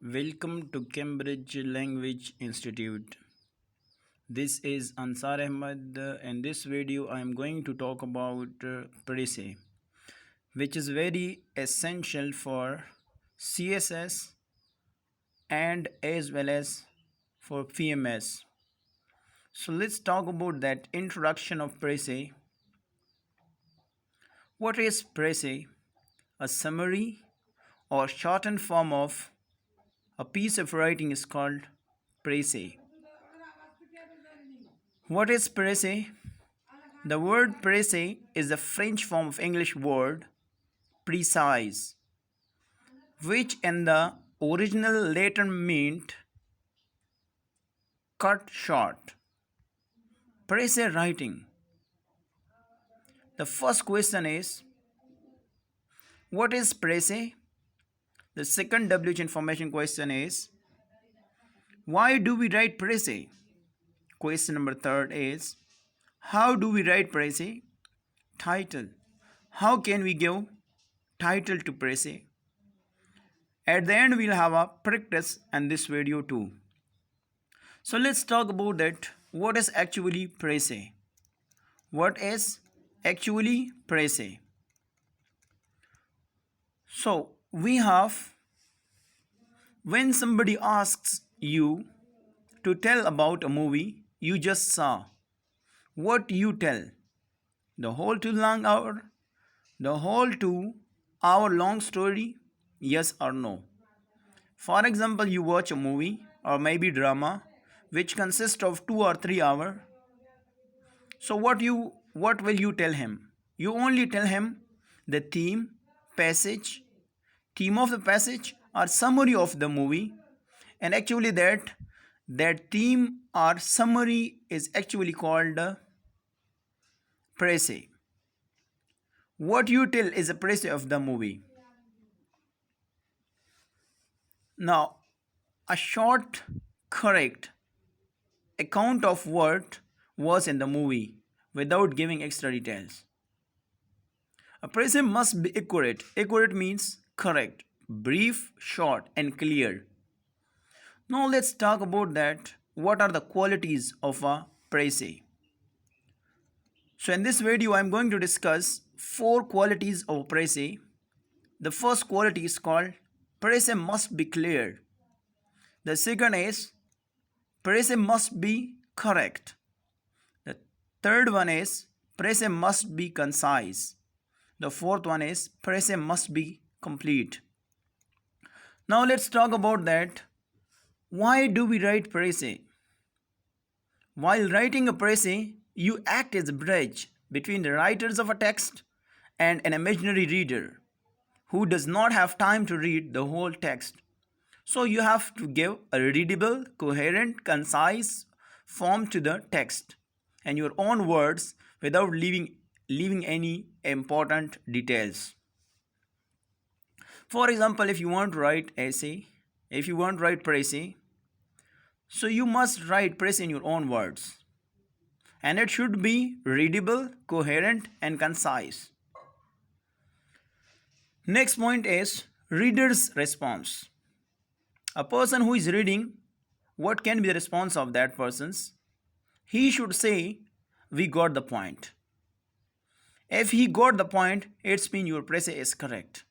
Welcome to Cambridge Language Institute. This is Ansar Ahmed. In this video, I am going to talk about precis, which is very essential for CSS and as well as for PMS. So let's talk about that introduction of precis. What is precis? A summary or shortened form of a piece of writing is called precis. What is precis? The word precis is the French form of English word precise, which in the original Latin meant cut short. Precis writing. The first question is, what is precis? The second WH information question is, why do we write precis? Question number third is, how do we write precis? Title. How can we give title to precis? At the end, we'll have a practice in this video too. So let's talk about that. What is actually precis? What is actually precis? So we have, when somebody asks you to tell about a movie you just saw, what you tell? The whole 2 hour long story? Yes or no? For example, you watch a movie or maybe drama which consists of 2 or 3 hours. So what will you tell him? You only tell him the passage, theme of the passage or summary of the movie, and actually that theme or summary is actually called precis. What you tell is a precis of the movie. Now, a short, correct account of what was in the movie without giving extra details. A precis must be accurate. Accurate means correct, brief, short, and clear. Now let's talk about that. What are the qualities of a precis? So in this video, I'm going to discuss 4 qualities of precis. The first quality is called precis must be clear. The second is precis must be correct. The third one is precis must be concise. The fourth one is precis must be complete. Now let's talk about that. Why do we write precis? While writing a precis, you act as a bridge between the writers of a text and an imaginary reader who does not have time to read the whole text. So you have to give a readable, coherent, concise form to the text and your own words without leaving any important details. For example, if you want to write essay, if you want to write precis, so you must write precis in your own words. And it should be readable, coherent, and concise. Next point is reader's response. A person who is reading, what can be the response of that person's? He should say, we got the point. If he got the point, it's mean your precis is correct.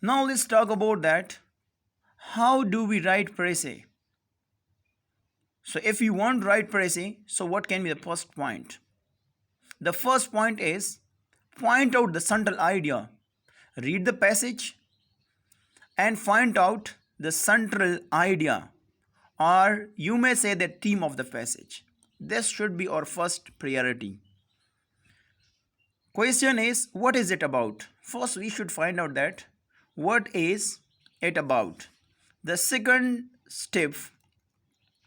Now let's talk about that. How do we write precis? So if you want to write precis, so what can be the first point? The first point is point out the central idea. Read the passage and find out the central idea, or you may say the theme of the passage. This should be our first priority. Question is, what is it about? First, we should find out that what is it about. The second step,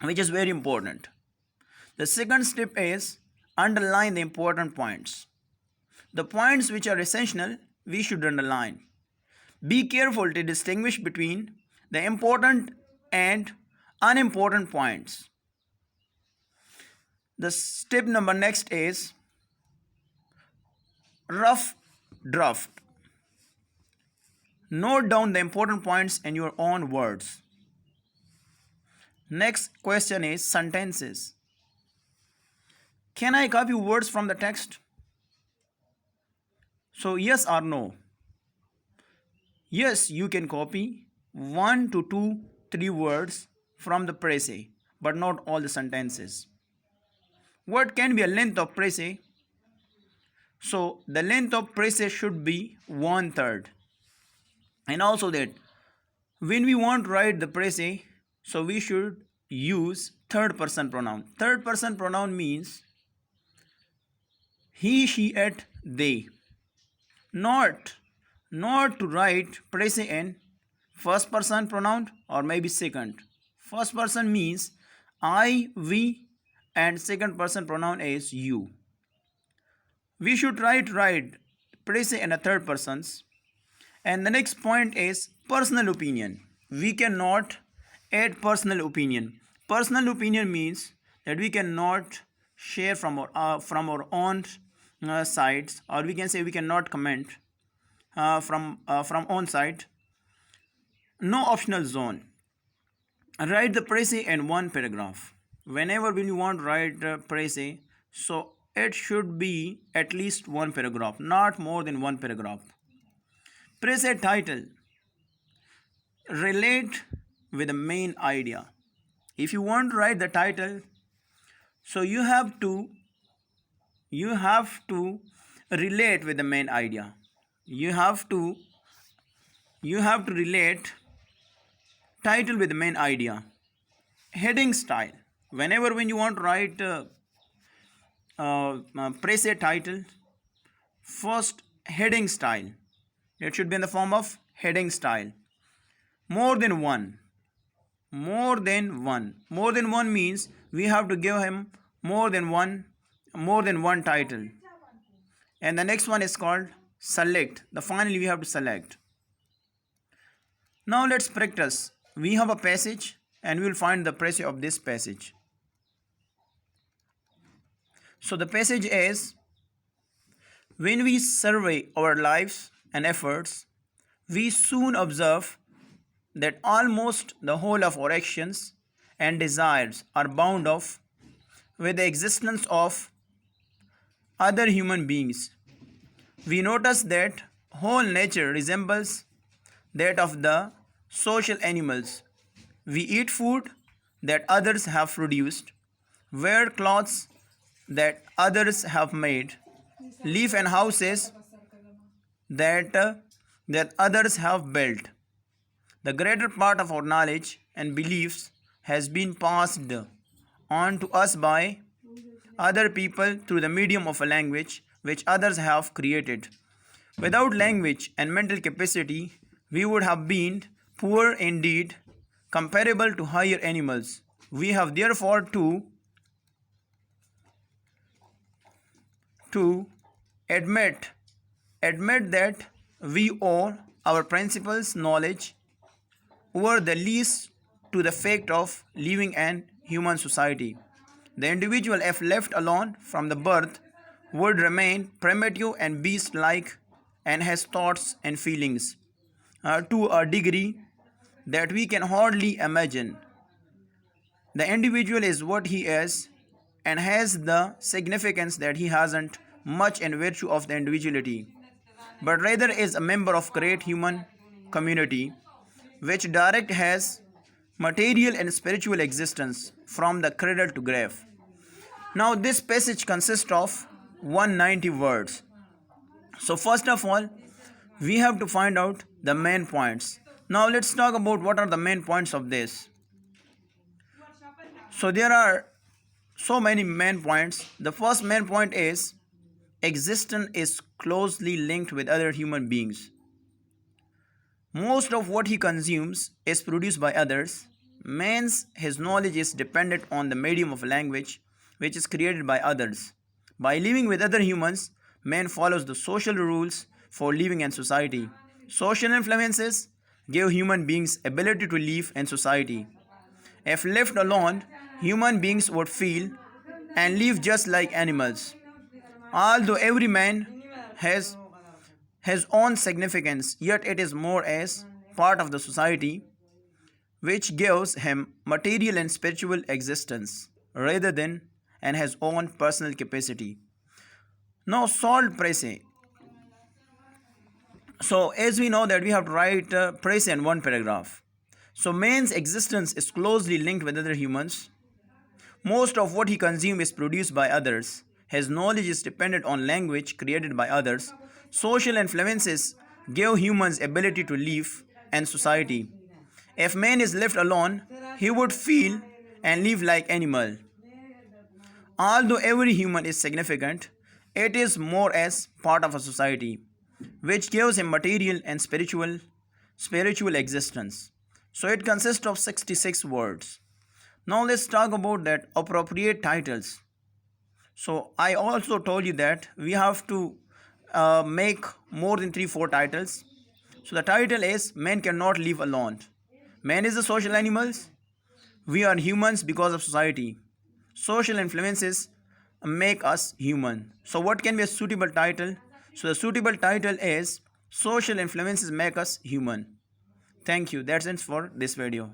which is very important. The second step is underline the important points. The points which are essential, we should underline. Be careful to distinguish between the important and unimportant points. The step number next is rough draft. Note down the important points in your own words. Next question is sentences. Can I copy words from the text? So, yes or no? Yes, you can copy 1 to 2, 3 words from the precis, but not all the sentences. What can be a length of precis? So, the length of precis should be 1/3. And also that when we want to write the precis, so we should use third person pronoun. Third person pronoun means he, she, it, they. Not to write precis in first person pronoun or maybe second. First person means I, we, and second person pronoun is you. We should write precis in a third persons. And the next point is personal opinion. We cannot add personal opinion. Personal opinion means that we cannot share from our own sides, or we can say we cannot comment from own side. No optional zone. Write the precis in one paragraph. Whenever when you want to write precis, so it should be at least one paragraph, not more than one paragraph. Precis title. Relate with the main idea. If you want to write the title, so you have to relate with the main idea. You have to relate title with the main idea. Heading style. Whenever when you want to write precis title, first heading style. It should be in the form of heading style. More than one. More than one means we have to give him more than one title. And the next one is called select. Finally we have to select. Now let's practice. We have a passage and we will find the precis of this passage. So the passage is, when we survey our lives and efforts, we soon observe that almost the whole of our actions and desires are bound up with the existence of other human beings. We notice that whole nature resembles that of the social animals. We eat food that others have produced, wear clothes that others have made, live in houses that others have built. The greater part of our knowledge and beliefs has been passed on to us by other people through the medium of a language which others have created. Without language and mental capacity, we would have been poor indeed, comparable to higher animals. We have therefore to admit that we owe our principles knowledge over the least to the fact of living in human society. The individual, if left alone from the birth, would remain primitive and beast-like and has thoughts and feelings to a degree that we can hardly imagine. The individual is what he is and has the significance that he hasn't much in virtue of the individuality, but rather is a member of great human community which direct has material and spiritual existence from the cradle to grave. Now this passage consists of 190 words. So first of all, we have to find out the main points. Now let's talk about what are the main points of this. So there are so many main points. The first main point is existence is closely linked with other human beings. Most of what he consumes is produced by others. His knowledge is dependent on the medium of language which is created by others. By living with other humans, man follows the social rules for living in society. Social influences give human beings ability to live in society. If left alone, human beings would feel and live just like animals. Although every man has his own significance, yet it is more as part of the society, which gives him material and spiritual existence rather than and his own personal capacity. Now, solved prece. So, as we know that we have to write prece in one paragraph. So, man's existence is closely linked with other humans. Most of what he consumes is produced by others. His knowledge is dependent on language created by others. Social influences give humans ability to live and society. If man is left alone, he would feel and live like animal. Although every human is significant, it is more as part of a society, which gives him material and spiritual existence. So it consists of 66 words. Now let's talk about that appropriate titles. So I also told you that we have to make more than 3-4 titles. So the title is Man Cannot Live Alone. Man is a social animals. We are humans because of society. Social influences make us human. So what can be a suitable title? So the suitable title is Social Influences Make Us Human. Thank you. That's it for this video.